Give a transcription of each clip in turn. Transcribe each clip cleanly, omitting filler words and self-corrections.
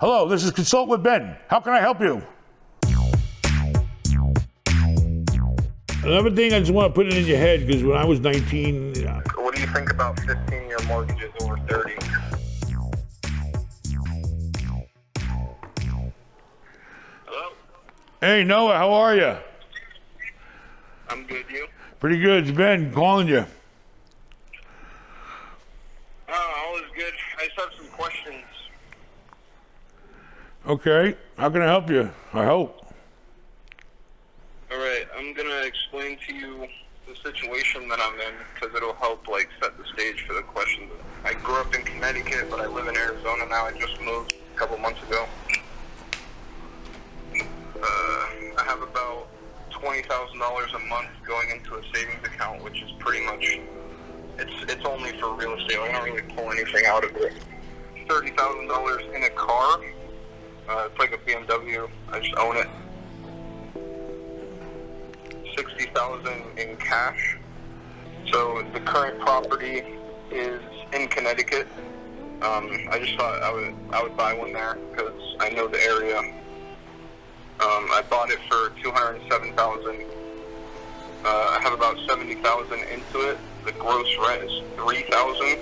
Hello, this is Consult with Ben. How can I help you? Another thing I just want to put it in your head, because when I was 19... What do you think about 15-year mortgages over 30? Hello? Hey, Noah, how are you? I'm good, you? Pretty good. It's Ben calling you. All is good. I just have some questions. Okay. How can I help you? I hope. All right, I'm going to explain to you the situation that I'm in because it'll help, set the stage for the questions. I grew up in Connecticut, but I live in Arizona now. I just moved a couple months ago. I have about $20,000 a month going into a savings account, which is pretty much, it's only for real estate. I don't really pull anything out of it. $30,000 in a car. It's like a BMW. I just own it. $60,000 in cash. So the current property is in Connecticut. I just thought I would buy one there because I know the area. I bought it for $207,000. I have about $70,000 into it. The gross rent is $3,000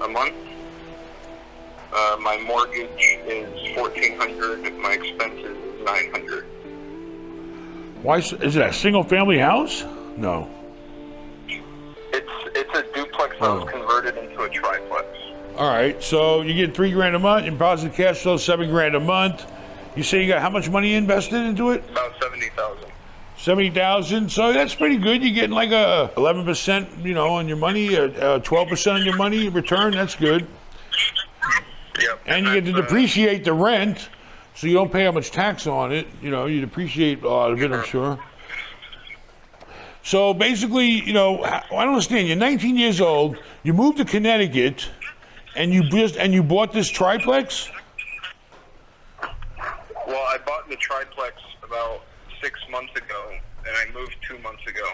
a month. My mortgage is $1,400. My expenses is $900. Why is it a single family house? No. It's a duplex that was converted into a triplex. All right. So you get $3,000 a month. Your positive cash flow $7,000 a month. You say you got how much money invested into it? About $70,000. 70,000. So that's pretty good. You're getting like a 11%, on your money, 12% on your money return. That's good. Yep. And you get to depreciate the rent, so you don't pay how much tax on it. You depreciate a lot of it, I'm sure. So basically, I don't understand. You're 19 years old. You moved to Connecticut, and you bought this triplex. Well, I bought the triplex about 6 months ago, and I moved 2 months ago.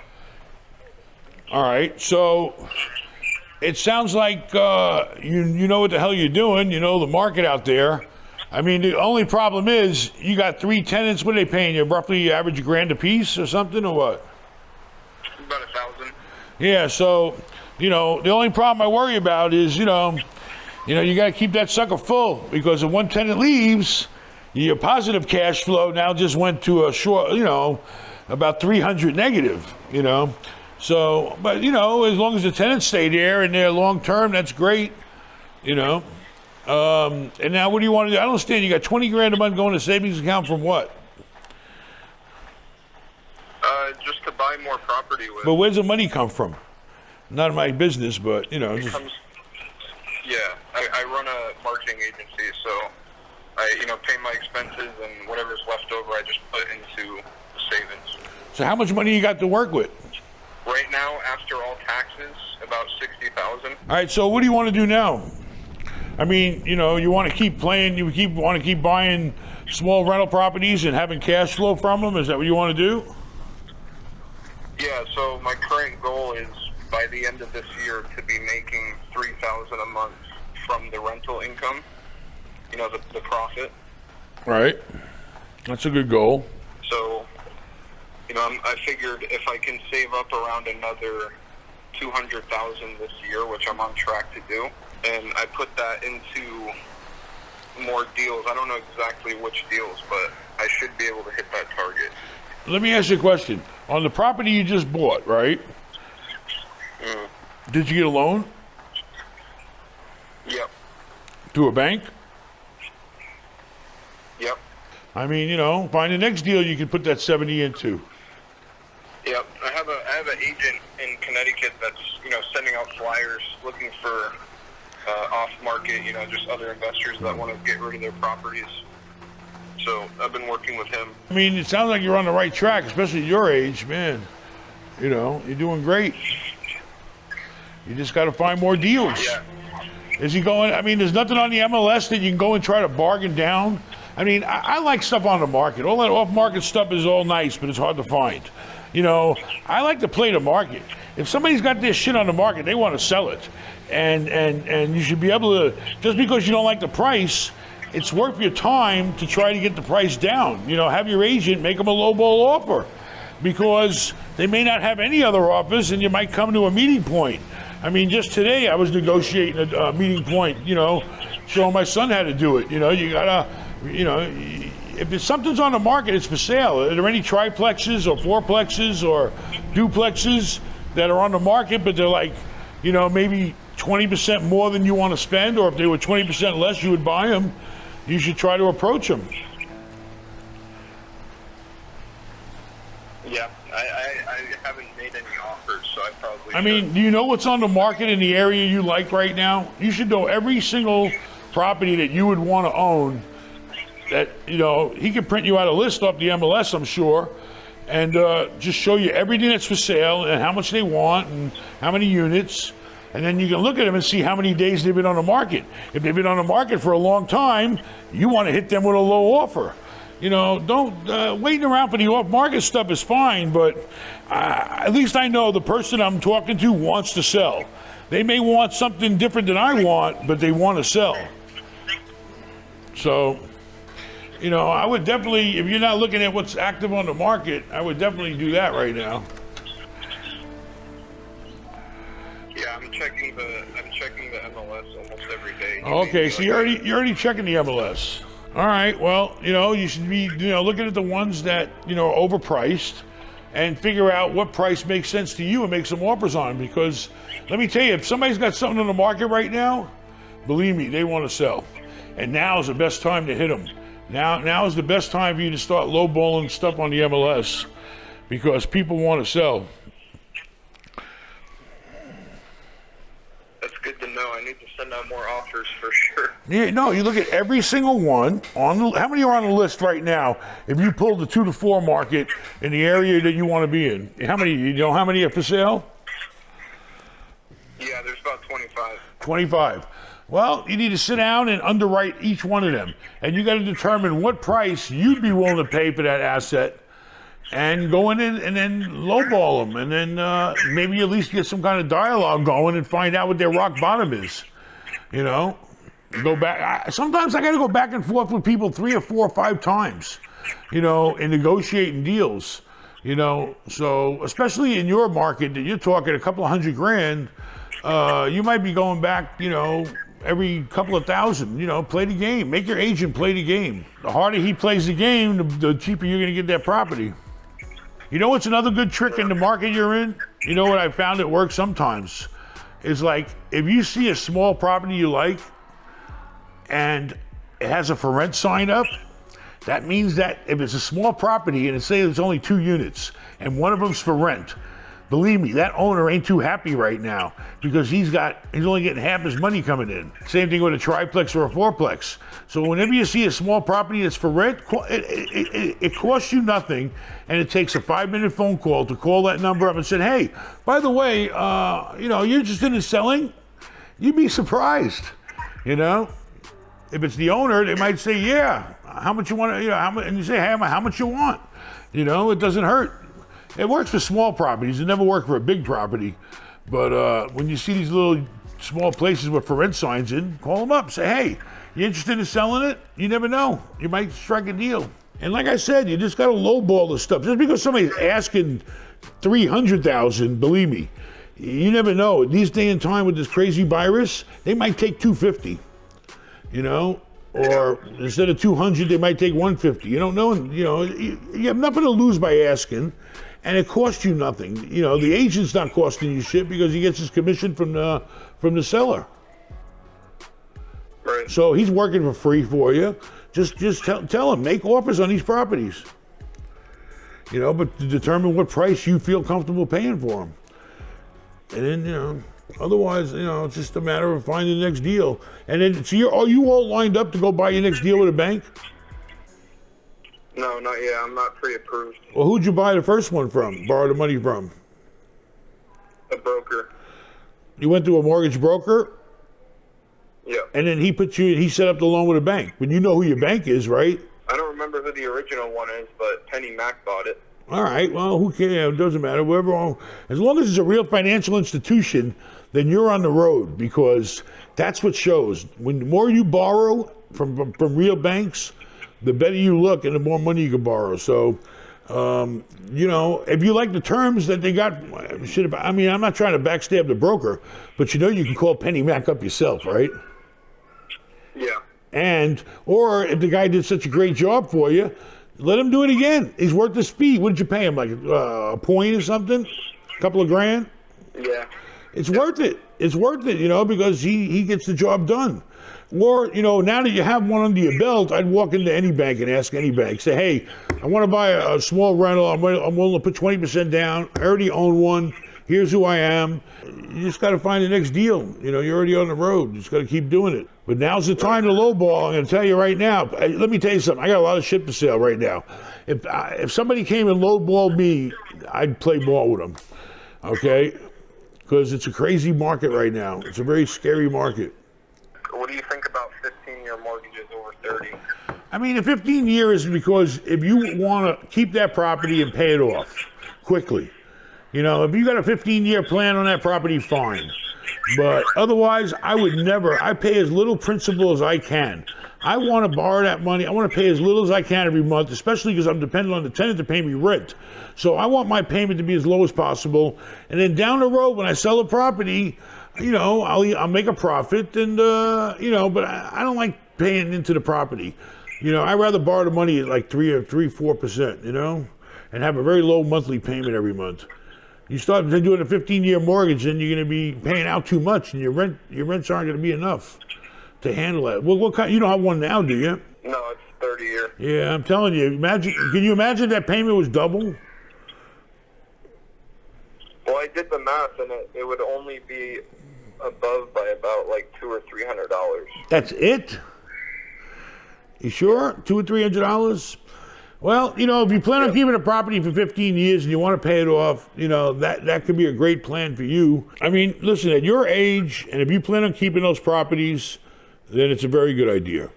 All right. So it sounds like you know what the hell you're doing. You know the market out there. I mean, the only problem is you got 3 tenants. What are they paying you? Roughly average $1,000 a piece or something, or what? About $1,000. Yeah. So, the only problem I worry about is, you got to keep that sucker full, because if one tenant leaves, your positive cash flow now just went to a short, about 300 negative, So, but, as long as the tenants stay there and they're long term, that's great, And now what do you want to do? I don't understand. You got $20,000 a month going to savings account from what? Just to buy more property with. But where's the money come from? Not in my business, but, Yeah, I run a marketing agency, so I, pay my expenses, and whatever's left over, I just put into the savings. So how much money you got to work with? Right now, after all taxes, about $60,000. All right, so what do you want to do now? I mean, you want to keep playing, want to keep buying small rental properties and having cash flow from them? Is that what you want to do? Yeah, so my current goal is by the end of this year to be making $3,000 a month from the rental income, the profit. Right. That's a good goal. So, I figured if I can save up around another $200,000 this year, which I'm on track to do, and I put that into more deals. I don't know exactly which deals, but I should be able to hit that target. Let me ask you a question. On the property you just bought, right? Did you get a loan? Yep. Through a bank? Yep. I mean, find the next deal you can put that 70 into. Yep. I have an agent in Connecticut that's, sending out flyers looking for off-market, just other investors that want to get rid of their properties. So I've been working with him. I mean, it sounds like you're on the right track, especially at your age, man. You're doing great. You just got to find more deals. Yeah. Is he going, there's nothing on the MLS that you can go and try to bargain down? I like stuff on the market. All that off-market stuff is all nice, but it's hard to find. I like to play the market. If somebody's got this shit on the market, they want to sell it. And you should be able to, just because you don't like the price, it's worth your time to try to get the price down. You know, have your agent make them a lowball offer, because they may not have any other offers, and you might come to a meeting point. I mean, just today I was negotiating a meeting point, you know, showing my son how to do it. You know, you gotta, you know, if there's something's on the market, it's for sale. Are there any triplexes or fourplexes or duplexes that are on the market, but they're like, you know, maybe 20% more than you want to spend, or if they were 20% less, you would buy them? You should try to approach them. Yeah, I haven't made any offers, so I probably I mean, do you know what's on the market in the area you like right now? You should know every single property that you would want to own. That, you know, he can print you out a list off the MLS, I'm sure, and just show you everything that's for sale and how much they want and how many units. And then you can look at them and see how many days they've been on the market. If they've been on the market for a long time, you want to hit them with a low offer. You know, don't waiting around for the off-market stuff is fine, but at least I know the person I'm talking to wants to sell. They may want something different than I want, but they want to sell. So, you know, I would definitely, if you're not looking at what's active on the market, I would definitely do that right now. Yeah, I'm checking the MLS almost every day. Okay, so you're already checking the MLS. All right, well, you know, you should be, you know, looking at the ones that, you know, are overpriced, and figure out what price makes sense to you and make some offers on. Because let me tell you, if somebody's got something on the market right now, believe me, they want to sell. And now is the best time to hit them. Now is the best time for you to start lowballing stuff on the MLS, because people want to sell. That's good to know. I need to send out more offers for sure. Yeah, no, you look at every single one on the, how many are on the list right now? If you pull the 2 to 4 market in the area that you want to be in, how many? You know how many are for sale? Yeah, there's about 25. 25. Well, you need to sit down and underwrite each one of them, and you got to determine what price you'd be willing to pay for that asset, and go in and then lowball them, and then maybe at least get some kind of dialogue going and find out what their rock bottom is. You know, go back. Sometimes I got to go back and forth with people 3 or 4 or 5 times, you know, in negotiating deals. You know, so especially in your market that you're talking a couple of $100,000, you might be going back, you know, every couple of thousand. You know, play the game. Make your agent play the game. The harder he plays the game, the cheaper you're going to get that property. You know what's another good trick in the market you're in? You know what I found it works sometimes? Is like, if you see a small property you like and it has a for rent sign up, that means that if it's a small property and it says it's only 2 units and one of them's for rent, believe me, that owner ain't too happy right now, because he's only getting half his money coming in. Same thing with a triplex or a fourplex. So whenever you see a small property that's for rent, it costs you nothing, and it takes a 5-minute phone call to call that number up and say, hey, by the way, you know, you're interested in selling? You'd be surprised, you know? If it's the owner, they might say, yeah, how much you want, you know, and you say, hey, how much you want? You know, it doesn't hurt. It works for small properties. It never worked for a big property. But when you see these little small places with for rent signs in, call them up. Say, hey, you interested in selling it? You never know. You might strike a deal. And like I said, you just got to lowball the stuff. Just because somebody's asking $300,000, believe me, you never know. In these day and time with this crazy virus, they might take $250. You know, or instead of 200, they might take 150. You don't know. You know, you have nothing to lose by asking. And it costs you nothing. You know, the agent's not costing you shit because he gets his commission from the seller. Right. So he's working for free for you. Just tell him, make offers on these properties. You know, but to determine what price you feel comfortable paying for them. And then, you know, otherwise, you know, it's just a matter of finding the next deal. And then, so are you all lined up to go buy your next deal with a bank? No, not yet. I'm not pre-approved. Well, who'd you buy the first one from, borrow the money from? A broker. You went to a mortgage broker? Yeah. And then he set up the loan with a bank. But you know who your bank is, right? I don't remember who the original one is, but Penny Mac bought it. All right, well, who cares? It doesn't matter. Whoever, as long as it's a real financial institution then you're on the road, because that's what shows. When the more you borrow from real banks, the better you look and the more money you can borrow. So, you know, if you like the terms that they got, I mean, I'm not trying to backstab the broker, but you know you can call Penny Mac up yourself, right? Yeah. And, or if the guy did such a great job for you, let him do it again. He's worth his fee. What did you pay him, like a point or something? A couple of grand? Yeah. It's worth it. It's worth it, you know, because he gets the job done. Or, you know, now that you have one under your belt, I'd walk into any bank and ask any bank, say, hey, I want to buy a small rental. I'm willing to put 20% down. I already own one. Here's who I am. You just got to find the next deal. You know, you're already on the road. You just got to keep doing it. But now's the time to lowball. I'm going to tell you right now. Let me tell you something. I got a lot of shit for sale right now. If somebody came and lowballed me, I'd play ball with them. Okay? Because it's a crazy market right now. It's a very scary market. What do you think about 15-year mortgages over 30? I mean, a 15 years is because if you want to keep that property and pay it off quickly, you know, if you got a 15-year plan on that property, fine. But otherwise, I pay as little principal as I can. I want to borrow that money. I want to pay as little as I can every month, especially because I'm dependent on the tenant to pay me rent. So I want my payment to be as low as possible. And then down the road, when I sell the property, you know, I'll make a profit, and you know, but I don't like paying into the property. You know, I'd rather borrow the money at like 4%, you know, and have a very low monthly payment every month. You start doing a 15-year mortgage, and you're going to be paying out too much, and your rents aren't going to be enough to handle that. Well, what kind? You don't have one now, do you? No, it's 30-year. Yeah, I'm telling you. Can you imagine that payment was double? Well, I did the math, and it would only be above by about like $200 or $300. That's it? You sure? $200 or $300? Well, you know, if you plan on keeping a property for 15 years and you want to pay it off, you know, that could be a great plan for you. I mean, listen, at your age, and if you plan on keeping those properties, then it's a very good idea.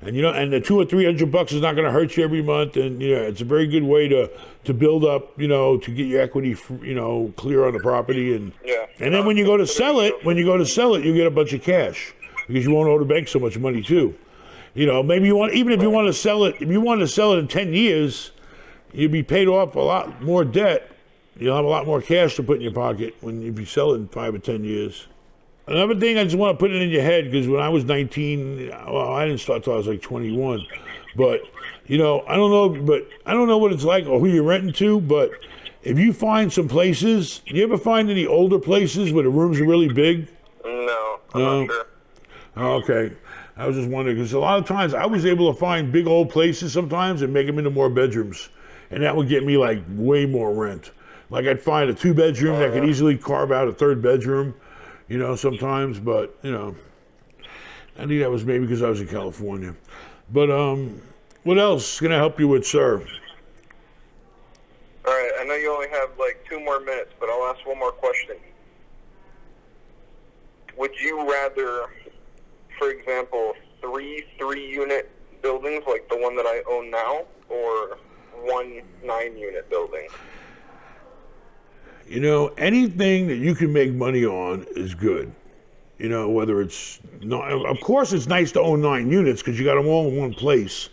And, you know, and the $200 or $300 is not going to hurt you every month. And, you know, it's a very good way to build up, you know, to get your equity, you know, clear on the property. And, yeah. And then when you go to sell it, you get a bunch of cash, because you won't owe the bank so much money too. You know, maybe even if you want to sell it, if you want to sell it in 10 years, you'll be paid off a lot more debt. You'll have a lot more cash to put in your pocket if you sell it in 5 or 10 years. Another thing, I just want to put it in your head, because when I was 19, well, I didn't start till I was like 21. But, you know, I don't know what it's like or who you're renting to, but if you find some places, you ever find any older places where the rooms are really big? No, I'm not sure. Okay. I was just wondering, because a lot of times I was able to find big old places sometimes and make them into more bedrooms. And that would get me like way more rent. Like I'd find a 2-bedroom that could easily carve out a 3rd bedroom, you know, sometimes. But, you know, I think that was maybe because I was in California. But what else can I help you with, sir? All right, I know you only have like 2 more minutes, but I'll ask one more question. Would you rather, for example, 3 3-unit buildings like the one that I own now, or 1 9-unit building? You know, anything that you can make money on is good. You know, whether it's, of course it's nice to own 9 units because you got them all in one place,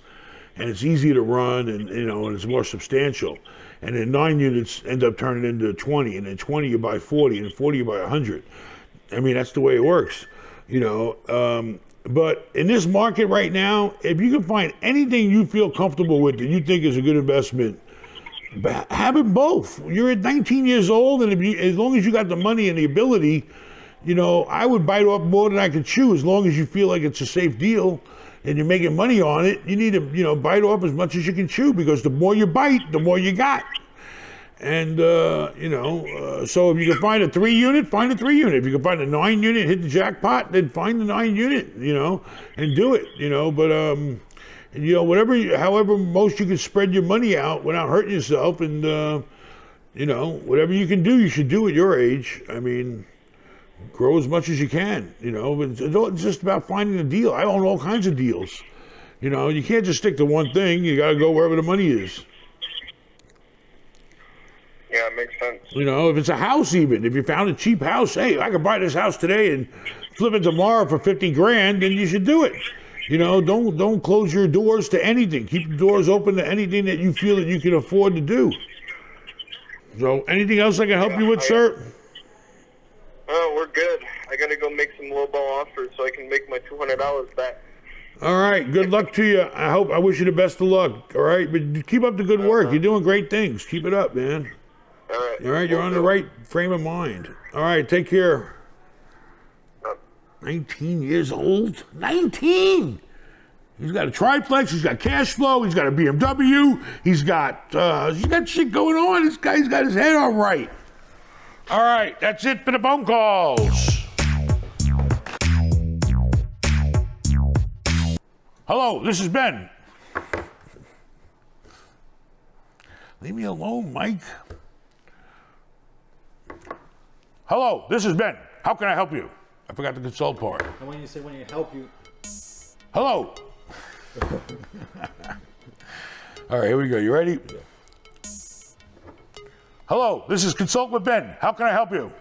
and it's easy to run, and, you know, and it's more substantial. And then 9 units end up turning into 20, and then 20 you buy 40, and 40 you buy 100. I mean, that's the way it works, you know. But in this market right now, if you can find anything you feel comfortable with that you think is a good investment, have it both. You're at 19 years old, and as long as you got the money and the ability, you know, I would bite off more than I could chew. As long as you feel like it's a safe deal and you're making money on it, you need to, you know, bite off as much as you can chew, because the more you bite, the more you got. And, you know, so if you can find a 3-unit, find a 3-unit. If you can find a 9-unit, hit the jackpot, then find the 9-unit, you know, and do it, you know. But, you know, however most you can spread your money out without hurting yourself, and, you know, whatever you can do, you should do at your age. I mean, grow as much as you can, you know. But it's just about finding a deal. I own all kinds of deals. You know, you can't just stick to one thing. You got to go wherever the money is. Yeah, that makes sense. You know, if it's a house even, if you found a cheap house, hey, I could buy this house today and flip it tomorrow for 50 grand, then you should do it. You know, don't close your doors to anything. Keep the doors open to anything that you feel that you can afford to do. So, anything else I can help you with, sir? Oh, we're good. I gotta go make some lowball offers so I can make my $200 back. All right, good luck to you. I wish you the best of luck. All right, but keep up the good work. You're doing great things. Keep it up, man. All right. All right, you're on the right frame of mind. All right, take care. 19 years old? 19! He's got a triplex, he's got cash flow, he's got a BMW, he's got shit going on. This guy's got his head on right. All right, that's it for the phone calls. Hello, this is Ben. Leave me alone, Mike. Hello, this is Ben. How can I help you? I forgot the consult part. And when you say when you help you. Hello. All right, here we go. You ready? Hello, this is Consult with Ben. How can I help you?